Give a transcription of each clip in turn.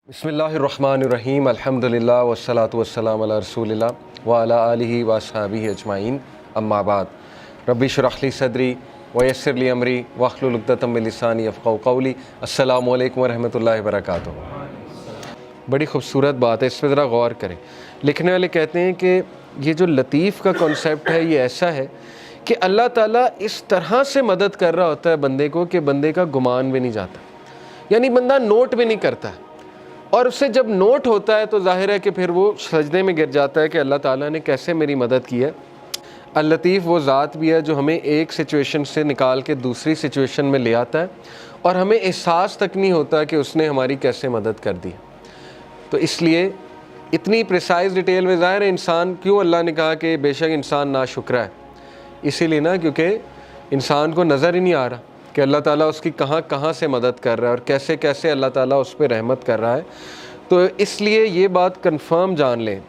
بسم اللہ الرحمن الرحیم الحمدللہ والصلاة والسلام علی رسول اللہ وعلی آلہ واصحابہ اجمعین اما بعد رب اشرح لی صدری ویسر لی امری واحلل عقدۃ من لسانی یفقہوا قولی۔ السلام علیکم ورحمۃ اللہ وبرکاتہ۔ بڑی خوبصورت بات ہے، اس پہ ذرا غور کریں۔ لکھنے والے کہتے ہیں کہ یہ جو لطیف کا کانسیپٹ ہے یہ ایسا ہے کہ اللہ تعالیٰ اس طرح سے مدد کر رہا ہوتا ہے بندے کو کہ بندے کا گمان بھی نہیں جاتا، یعنی بندہ نوٹ بھی نہیں کرتا ہے، اور اس سے جب نوٹ ہوتا ہے تو ظاہر ہے کہ پھر وہ سجدے میں گر جاتا ہے کہ اللہ تعالیٰ نے کیسے میری مدد کی ہے۔ اللطیف وہ ذات بھی ہے جو ہمیں ایک سچویشن سے نکال کے دوسری سچویشن میں لے آتا ہے اور ہمیں احساس تک نہیں ہوتا کہ اس نے ہماری کیسے مدد کر دی۔ تو اس لیے اتنی پریسائز ڈیٹیل میں ظاہر ہے انسان کیوں اللہ نے کہا کہ بے شک انسان ناشکرا ہے، اسی لیے نا کیونکہ انسان کو نظر ہی نہیں آ رہا کہ اللہ تعالیٰ اس کی کہاں کہاں سے مدد کر رہا ہے اور کیسے کیسے اللہ تعالیٰ اس پہ رحمت کر رہا ہے۔ تو اس لیے یہ بات کنفرم جان لیں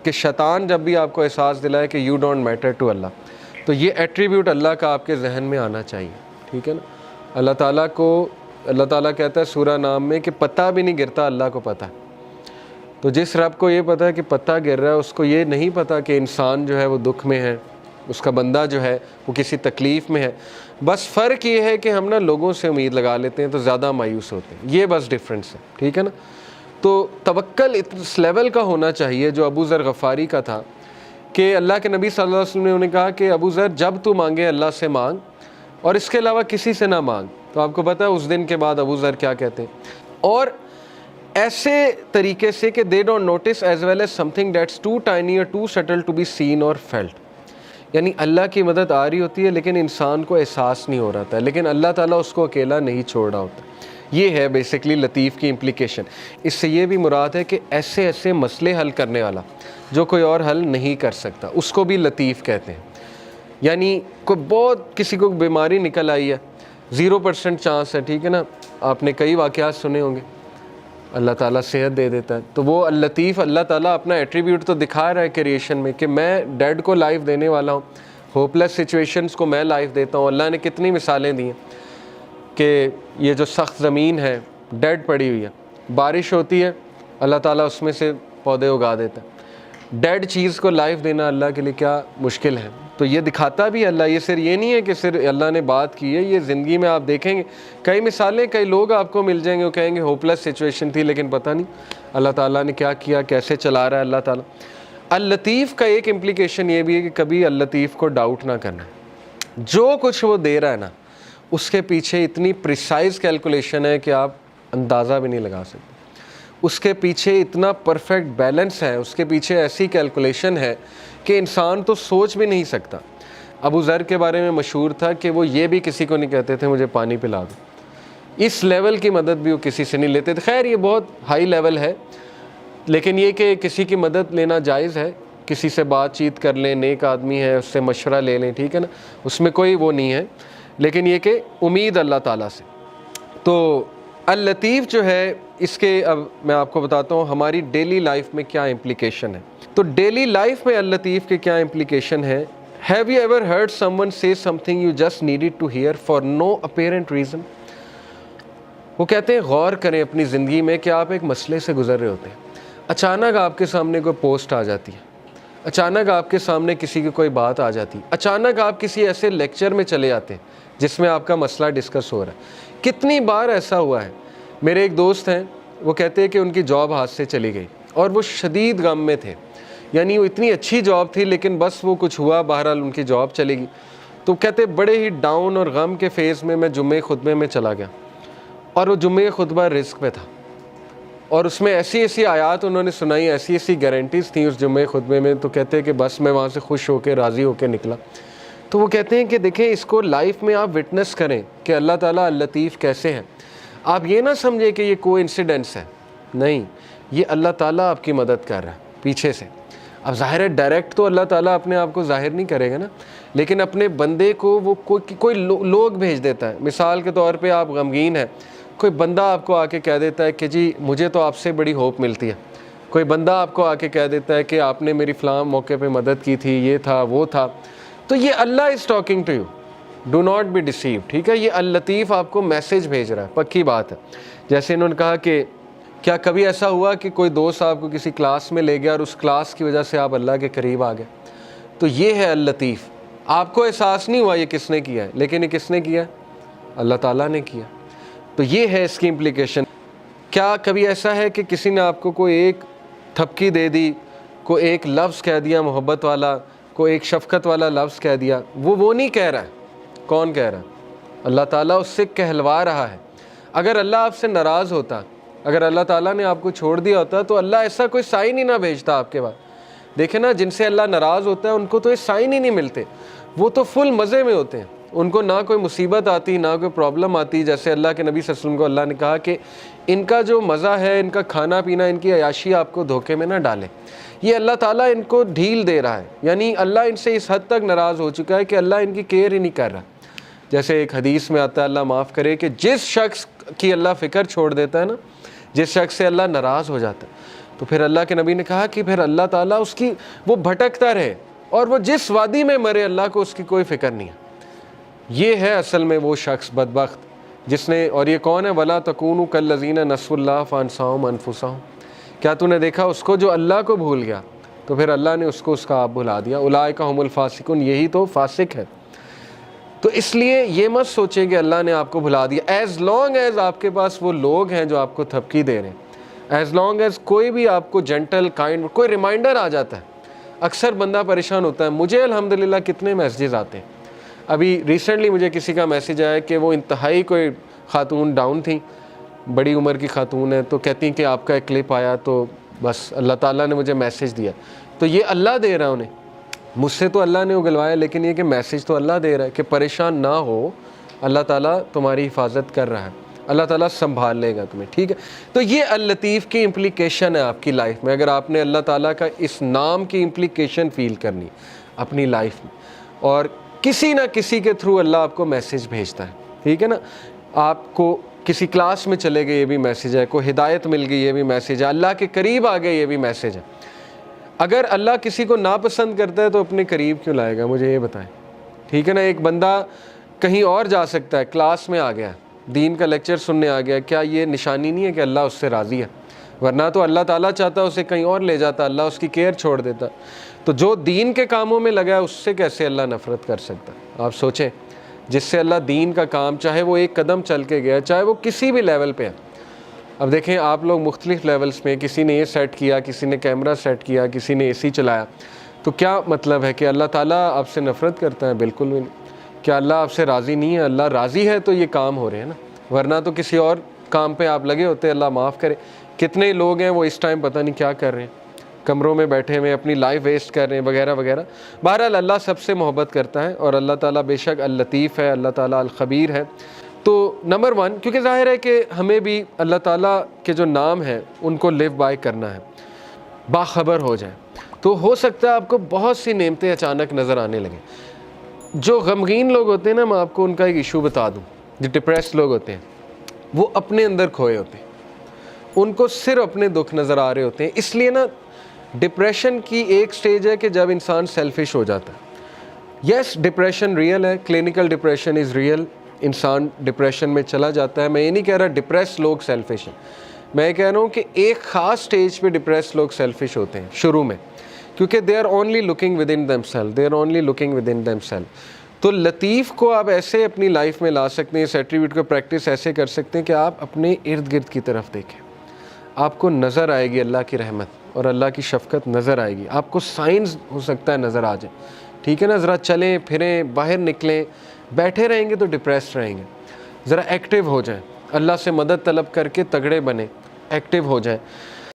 کہ شیطان جب بھی آپ کو احساس دلائے کہ یو ڈونٹ میٹر ٹو اللہ، تو یہ ایٹریبیوٹ اللہ کا آپ کے ذہن میں آنا چاہیے، ٹھیک ہے نا۔ اللہ تعالیٰ کہتا ہے سورہ نام میں کہ پتہ بھی نہیں گرتا، اللہ کو پتہ ہے۔ تو جس رب کو یہ پتہ ہے کہ پتہ گر رہا ہے، اس کو یہ نہیں پتہ کہ انسان جو ہے وہ دکھ میں ہے، اس کا بندہ جو ہے وہ کسی تکلیف میں ہے۔ بس فرق یہ ہے کہ ہم نا لوگوں سے امید لگا لیتے ہیں تو زیادہ مایوس ہوتے ہیں، یہ بس ڈفرینس ہے، ٹھیک ہے نا۔ تو توکل اس لیول کا ہونا چاہیے جو ابو ذر غفاری کا تھا کہ اللہ کے نبی صلی اللہ علیہ وسلم نے انہیں کہا کہ ابو ذر جب تو مانگے اللہ سے مانگ اور اس کے علاوہ کسی سے نہ مانگ۔ تو آپ کو پتہ ہے اس دن کے بعد ابو ذر کیا کہتے ہیں، اور ایسے طریقے سے کہ they don't notice as well as something that's too tiny or too subtle to be seen or felt، یعنی اللہ کی مدد آ رہی ہوتی ہے لیکن انسان کو احساس نہیں ہو رہا تھا، لیکن اللہ تعالیٰ اس کو اکیلا نہیں چھوڑ رہا ہوتا۔ یہ ہے بیسکلی لطیف کی امپلیکیشن۔ اس سے یہ بھی مراد ہے کہ ایسے مسئلے حل کرنے والا جو کوئی اور حل نہیں کر سکتا، اس کو بھی لطیف کہتے ہیں۔ یعنی کوئی بہت کسی کو بیماری نکل آئی ہے، 0% چانس ہے، ٹھیک ہے نا، آپ نے کئی واقعات سنے ہوں گے، اللہ تعالیٰ صحت دے دیتا ہے۔ تو وہ اللطیف اللہ تعالیٰ اپنا ایٹریبیوٹ تو دکھا رہا ہے کریشن میں کہ میں ڈیڈ کو لائف دینے والا ہوں، ہوپلیس سچویشنز کو میں لائف دیتا ہوں۔ اللہ نے کتنی مثالیں دی ہیں کہ یہ جو سخت زمین ہے ڈیڈ پڑی ہوئی ہے، بارش ہوتی ہے اللہ تعالیٰ اس میں سے پودے اگا دیتا ہے۔ ڈیڈ چیز کو لائف دینا اللہ کے لیے کیا مشکل ہے۔ تو یہ دکھاتا بھی اللہ، یہ صرف یہ نہیں ہے کہ صرف اللہ نے بات کی ہے، یہ زندگی میں آپ دیکھیں گے کئی مثالیں، کئی لوگ آپ کو مل جائیں گے وہ کہیں گے ہوپلیس سچویشن تھی لیکن پتہ نہیں اللہ تعالیٰ نے کیا کیا، کیسے چلا رہا ہے اللہ تعالیٰ۔ اللطیف کا ایک امپلیکیشن یہ بھی ہے کہ کبھی اللطیف کو ڈاؤٹ نہ کرنا، جو کچھ وہ دے رہا ہے نا اس کے پیچھے اتنی پریسائز کیلکولیشن ہے کہ آپ اندازہ بھی نہیں لگا سکتے، اس کے پیچھے اتنا پرفیکٹ بیلنس ہے، اس کے پیچھے ایسی کیلکولیشن ہے کہ انسان تو سوچ بھی نہیں سکتا۔ ابو ذر کے بارے میں مشہور تھا کہ وہ یہ بھی کسی کو نہیں کہتے تھے مجھے پانی پلا دو، اس لیول کی مدد بھی وہ کسی سے نہیں لیتے تھے۔ خیر یہ بہت ہائی لیول ہے، لیکن یہ کہ کسی کی مدد لینا جائز ہے، کسی سے بات چیت کر لیں، نیک آدمی ہے اس سے مشورہ لے لیں، ٹھیک ہے نا، اس میں کوئی وہ نہیں ہے، لیکن یہ کہ امید اللہ تعالیٰ سے۔ تو اللطیف جو ہے اس کے اب میں آپ کو بتاتا ہوں ہماری ڈیلی لائف میں کیا امپلیکیشن ہے۔ تو ڈیلی لائف میں اللطیف کے کیا امپلیکیشن ہے۔ Have you ever heard someone say something you just needed to hear for no apparent reason؟ وہ کہتے ہیں غور کریں اپنی زندگی میں کہ آپ ایک مسئلے سے گزر رہے ہوتے ہیں، اچانک آپ کے سامنے کوئی پوسٹ آ جاتی ہے، اچانک آپ کے سامنے کسی کی کوئی بات آ جاتی ہے، اچانک آپ کسی ایسے لیکچر میں چلے جاتے ہیں جس میں آپ کا مسئلہ ڈسکس ہو رہا ہے۔ کتنی بار ایسا ہوا ہے، میرے ایک دوست ہیں وہ کہتے ہیں کہ ان کی جاب ہاتھ سے چلی گئی اور وہ شدید غم میں تھے، یعنی وہ اتنی اچھی جاب تھی لیکن بس وہ کچھ ہوا، بہرحال ان کی جاب چلے گی۔ تو کہتے بڑے ہی ڈاؤن اور غم کے فیز میں جمعہ خطبے میں چلا گیا، اور وہ جمعہ خطبہ رزق پہ تھا، اور اس میں ایسی آیات انہوں نے سنائی، ایسی گارنٹیز تھیں اس جمعہ خطبے میں، تو کہتے ہیں کہ بس میں وہاں سے خوش ہو کے راضی ہو کے نکلا۔ تو وہ کہتے ہیں کہ دیکھیں اس کو لائف میں آپ وٹنس کریں کہ اللہ تعالیٰ اللطیف کیسے ہیں۔ آپ یہ نہ سمجھیں کہ یہ کوئی انسیڈنس ہے، نہیں، یہ اللہ تعالیٰ آپ کی مدد کر رہا ہے پیچھے سے۔ اب ظاہر ہے ڈائریکٹ تو اللہ تعالیٰ اپنے آپ کو ظاہر نہیں کرے گا نا، لیکن اپنے بندے کو وہ کوئی لوگ بھیج دیتا ہے۔ مثال کے طور پہ آپ غمگین ہیں، کوئی بندہ آپ کو آ کے کہہ دیتا ہے کہ جی مجھے تو آپ سے بڑی ہوپ ملتی ہے، کوئی بندہ آپ کو آ کے کہہ دیتا ہے کہ آپ نے میری فلاں موقع پہ مدد کی تھی، یہ تھا وہ تھا، تو یہ Allah is talking to you, do not be deceived, ٹھیک ہے۔ یہ اللطیف آپ کو میسج بھیج رہا ہے، پکی بات ہے۔ جیسے انہوں نے کہا کہ کیا کبھی ایسا ہوا کہ کوئی دوست آپ کو کسی کلاس میں لے گیا اور اس کلاس کی وجہ سے آپ اللہ کے قریب آ گئے؟ تو یہ ہے اللطیف. آپ کو احساس نہیں ہوا یہ کس نے کیا ہے، لیکن یہ کس نے کیا ہے؟ اللہ تعالیٰ نے کیا. تو یہ ہے اس کی امپلیکیشن. کیا کبھی ایسا ہے کہ کسی نے آپ کو کوئی ایک تھپکی دے دی، کوئی ایک لفظ کہہ دیا محبت والا، کوئی ایک شفقت والا لفظ کہہ دیا؟ وہ نہیں کہہ رہا ہے. کون کہہ رہا ہے؟ اللہ تعالیٰ اس سے کہلوا رہا ہے. اگر اللہ آپ سے ناراض ہوتا، اگر اللہ تعالیٰ نے آپ کو چھوڑ دیا ہوتا تو اللہ ایسا کوئی سائن ہی نہ بھیجتا آپ کے بعد. دیکھیں نا، جن سے اللہ ناراض ہوتا ہے ان کو تو یہ سائن ہی نہیں ملتے، وہ تو فل مزے میں ہوتے ہیں، ان کو نہ کوئی مصیبت آتی نہ کوئی پرابلم آتی. جیسے اللہ کے نبی صلی اللہ علیہ وسلم کو اللہ نے کہا کہ ان کا جو مزہ ہے، ان کا کھانا پینا، ان کی عیاشی آپ کو دھوکے میں نہ ڈالے. یہ اللہ تعالیٰ ان کو ڈھیل دے رہا ہے، یعنی اللہ ان سے اس حد تک ناراض ہو چکا ہے کہ اللہ ان کی کیئر ہی نہیں کر رہا. جیسے ایک حدیث میں آتا ہے، اللہ معاف کرے، کہ جس شخص کی اللہ فکر چھوڑ دیتا ہے نا، جس شخص سے اللہ ناراض ہو جاتا ہے، تو پھر اللہ کے نبی نے کہا کہ پھر اللہ تعالیٰ اس کی وہ بھٹکتا رہے اور وہ جس وادی میں مرے اللہ کو اس کی کوئی فکر نہیں ہے. یہ ہے اصل میں وہ شخص بدبخت جس نے، اور یہ کون ہے؟ وَلَا تَكُونُوا كَالَّذِينَ نَسُوا اللَّهَ فَأَنسَاهُمْ أَنفُسَهُمْ. کیا تو نے دیکھا اس کو جو اللہ کو بھول گیا تو پھر اللہ نے اس کو اس کا آپ بھلا دیا. اولئک هم الفاسقون، یہی تو فاسق ہے. تو اس لیے یہ مت سوچیں کہ اللہ نے آپ کو بھلا دیا. ایز لانگ ایز آپ کے پاس وہ لوگ ہیں جو آپ کو تھپکی دے رہے ہیں، ایز لانگ ایز کوئی بھی آپ کو جنٹل کائنڈ کوئی ریمائنڈر آ جاتا ہے. اکثر بندہ پریشان ہوتا ہے. مجھے الحمدللہ کتنے میسیجز آتے ہیں. ابھی ریسنٹلی مجھے کسی کا میسیج آیا کہ وہ انتہائی کوئی خاتون ڈاؤن تھیں، بڑی عمر کی خاتون ہے، تو کہتی ہیں کہ آپ کا ایک کلپ آیا تو بس اللہ تعالیٰ نے مجھے میسیج دیا. تو یہ اللہ دے رہا ہے انہیں، مجھ سے تو اللہ نے اگلوایا، لیکن یہ کہ میسیج تو اللہ دے رہا ہے کہ پریشان نہ ہو، اللہ تعالیٰ تمہاری حفاظت کر رہا ہے، اللہ تعالیٰ سنبھال لے گا تمہیں. ٹھیک ہے. تو یہ اللطیف کی امپلیکیشن ہے آپ کی لائف میں. اگر آپ نے اللہ تعالیٰ کا اس نام کی امپلیکیشن فیل کرنی اپنی لائف میں، اور کسی نہ کسی کے تھرو اللہ آپ کو میسیج بھیجتا ہے. ٹھیک ہے نا. آپ کو کسی کلاس میں چلے گئے، یہ بھی میسیج ہے. کوئی ہدایت مل گئی، یہ بھی میسیج ہے. اللہ کے قریب آ گئے، یہ بھی میسیج ہے. اگر اللہ کسی کو ناپسند کرتا ہے تو اپنے قریب کیوں لائے گا؟ مجھے یہ بتائیں. ٹھیک ہے نا. ایک بندہ کہیں اور جا سکتا ہے، کلاس میں آ گیا، دین کا لیکچر سننے آ گیا، کیا یہ نشانی نہیں ہے کہ اللہ اس سے راضی ہے؟ ورنہ تو اللہ تعالیٰ چاہتا اسے کہیں اور لے جاتا، اللہ اس کی کیئر چھوڑ دیتا. تو جو دین کے کاموں میں لگا ہے اس سے کیسے اللہ نفرت کر سکتا؟ آپ سوچیں. جس سے اللہ دین کا کام، چاہے وہ ایک قدم چل کے گیا، چاہے وہ کسی بھی لیول پہ ہے. اب دیکھیں آپ لوگ مختلف لیولز میں، کسی نے یہ سیٹ کیا، کسی نے کیمرہ سیٹ کیا، کسی نے اے سی چلایا، تو کیا مطلب ہے کہ اللہ تعالیٰ آپ سے نفرت کرتا ہے؟ بالکل بھی نہیں. کیا اللہ آپ سے راضی نہیں ہے؟ اللہ راضی ہے تو یہ کام ہو رہے ہیں نا، ورنہ تو کسی اور کام پہ آپ لگے ہوتے. اللہ معاف کرے. کتنے لوگ ہیں وہ اس ٹائم پتہ نہیں کیا کر رہے ہیں، کمروں میں بیٹھے ہوئے اپنی لائف ویسٹ کر رہے ہیں وغیرہ وغیرہ. بہرحال اللہ سب سے محبت کرتا ہے، اور اللہ تعالیٰ بے شک اللطیف ہے، اللہ تعالیٰ الخبیر ہے. تو نمبر 1، کیونکہ ظاہر ہے کہ ہمیں بھی اللہ تعالیٰ کے جو نام ہیں ان کو لیو بائی کرنا ہے، باخبر ہو جائیں. تو ہو سکتا ہے آپ کو بہت سی نعمتیں اچانک نظر آنے لگیں. جو غمگین لوگ ہوتے ہیں نا، میں آپ کو ان کا ایک ایشو بتا دوں. جو ڈپریس لوگ ہوتے ہیں وہ اپنے اندر کھوئے ہوتے ہیں، ان کو صرف اپنے دکھ نظر آ رہے ہوتے ہیں. اس لیے نا ڈپریشن کی ایک سٹیج ہے کہ جب انسان سیلفش ہو جاتا ہے. یس، ڈپریشن ریئل ہے، کلینکل ڈپریشن از ریئل. انسان ڈپریشن میں چلا جاتا ہے. میں یہ نہیں کہہ رہا ڈپریس لوگ سیلفش ہیں، میں یہ کہہ رہا ہوں کہ ایک خاص سٹیج پہ ڈپریس لوگ سیلفش ہوتے ہیں شروع میں، کیونکہ they are only looking within themselves, they are only looking within themselves. تو لطیف کو آپ ایسے اپنی لائف میں لا سکتے ہیں، اس ایٹریبیوٹ کو پریکٹس ایسے کر سکتے ہیں کہ آپ اپنے ارد گرد کی طرف دیکھیں، آپ کو نظر آئے گی اللہ کی رحمت اور اللہ کی شفقت نظر آئے گی. آپ کو سائنز ہو سکتا ہے نظر آ جائے. ٹھیک ہے نا. ذرا چلیں پھریں، باہر نکلیں. بیٹھے رہیں گے تو ڈپریس رہیں گے. ذرا ایکٹیو ہو جائیں، اللہ سے مدد طلب کر کے تگڑے بنیں، ایکٹیو ہو جائیں.